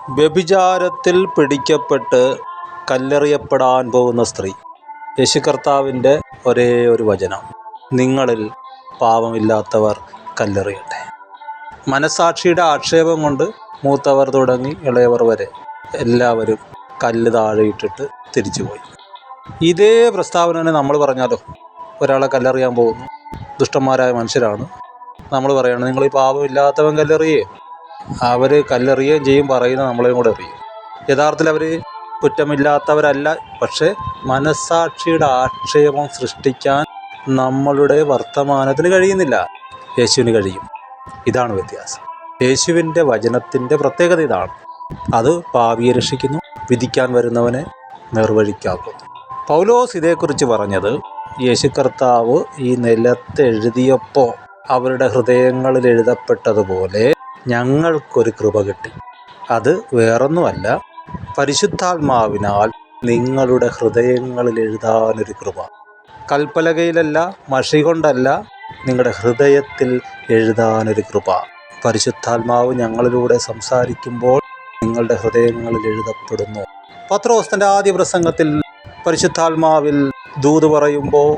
വ്യഭിചാരത്തിൽ പിടിക്കപ്പെട്ട് കല്ലെറിയപ്പെടാൻ പോകുന്ന സ്ത്രീ. യേശു കർത്താവിൻ്റെ ഒരേ ഒരു വചനം, നിങ്ങളിൽ പാപമില്ലാത്തവർ കല്ലെറിയട്ടെ. മനസാക്ഷിയുടെ ആക്ഷേപം കൊണ്ട് മൂത്തവർ തുടങ്ങി ഇളയവർ വരെ എല്ലാവരും കല്ല് താഴെയിട്ടിട്ട് തിരിച്ചുപോയി. ഇതേ പ്രസ്താവന തന്നെ നമ്മൾ പറഞ്ഞാലോ? ഒരാളെ കല്ലെറിയാൻ പോകുന്നു, ദുഷ്ടന്മാരായ മനുഷ്യരാണ്. നമ്മൾ പറയുകയാണ്, നിങ്ങൾ ഈ പാപമില്ലാത്തവൻ കല്ലെറിയേ. അവർ കല്ലെറിയുകയും ചെയ്യും, പറയുന്ന നമ്മളെയും കൂടെ എറിയും. യഥാർത്ഥത്തിൽ അവർ കുറ്റമില്ലാത്തവരല്ല, പക്ഷേ മനസാക്ഷിയുടെ ആക്ഷേപം സൃഷ്ടിക്കാൻ നമ്മളുടെ വർത്തമാനത്തിന് കഴിയുന്നില്ല. യേശുവിന് കഴിയും. ഇതാണ് വ്യത്യാസം. യേശുവിൻ്റെ വചനത്തിൻ്റെ പ്രത്യേകത ഇതാണ്. അത് പാപിയെ രക്ഷിക്കുന്നു, വിധിക്കാൻ വരുന്നവനെ നേർവഴിക്കാക്കുന്നു. പൗലോസ് ഇതേക്കുറിച്ച് പറഞ്ഞത്, യേശു കർത്താവ് ഈ നിലത്ത് എഴുതിയപ്പോൾ അവരുടെ ഹൃദയങ്ങളിൽ എഴുതപ്പെട്ടതുപോലെ ഞങ്ങൾക്കൊരു കൃപ കിട്ടി. അത് വേറൊന്നുമല്ല, പരിശുദ്ധാത്മാവിനാൽ നിങ്ങളുടെ ഹൃദയങ്ങളിൽ എഴുതാനൊരു കൃപ. കൽപ്പലകയിലല്ല, മഷി കൊണ്ടല്ല, നിങ്ങളുടെ ഹൃദയത്തിൽ എഴുതാനൊരു കൃപ. പരിശുദ്ധാത്മാവ് ഞങ്ങളിലൂടെ സംസാരിക്കുമ്പോൾ നിങ്ങളുടെ ഹൃദയങ്ങളിൽ എഴുതപ്പെടുന്നു. പത്രോസ് തൻ്റെ ആദ്യ പ്രസംഗത്തിൽ പരിശുദ്ധാത്മാവിൽ ദൂത് പറയുമ്പോൾ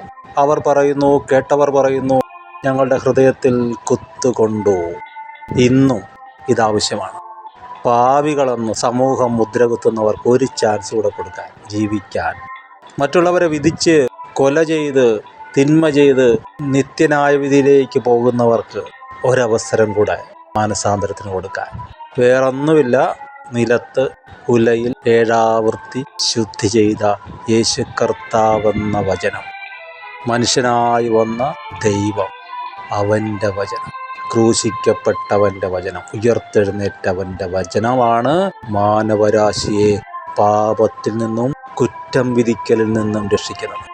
അവർ പറയുന്നു, കേട്ടവർ പറയുന്നു, ഞങ്ങളുടെ ഹൃദയത്തിൽ കുത്തുകൊണ്ടു. ഇന്നും ഇതാവശ്യമാണ്. പാപികളെന്ന് സമൂഹം മുദ്രകുത്തുന്നവർക്ക് ഒരു ചാൻസ് കൂടെ കൊടുക്കാൻ, ജീവിക്കാൻ. മറ്റുള്ളവരെ വിധിച്ച് കൊല ചെയ്ത് തിന്മ ചെയ്ത് നിത്യനായ വിധിയിലേക്ക് പോകുന്നവർക്ക് ഒരവസരം കൂടെ മാനസാന്തരത്തിന് കൊടുക്കാൻ. വേറൊന്നുമില്ല, നിലത്ത് ഉലയിൽ 7 ആവർത്തി ശുദ്ധി ചെയ്ത യേശു കർത്താവെന്ന വചനം, മനുഷ്യനായി വന്ന ദൈവം, അവൻ്റെ വചനം, ക്രൂശിക്കപ്പെട്ടവൻ്റെ വചനം, ഉയർത്തെഴുന്നേറ്റവൻ്റെ വചനമാണ് മാനവരാശിയെ പാപത്തിൽ നിന്നും കുറ്റം വിധിക്കലിൽ നിന്നും രക്ഷിക്കുന്നത്.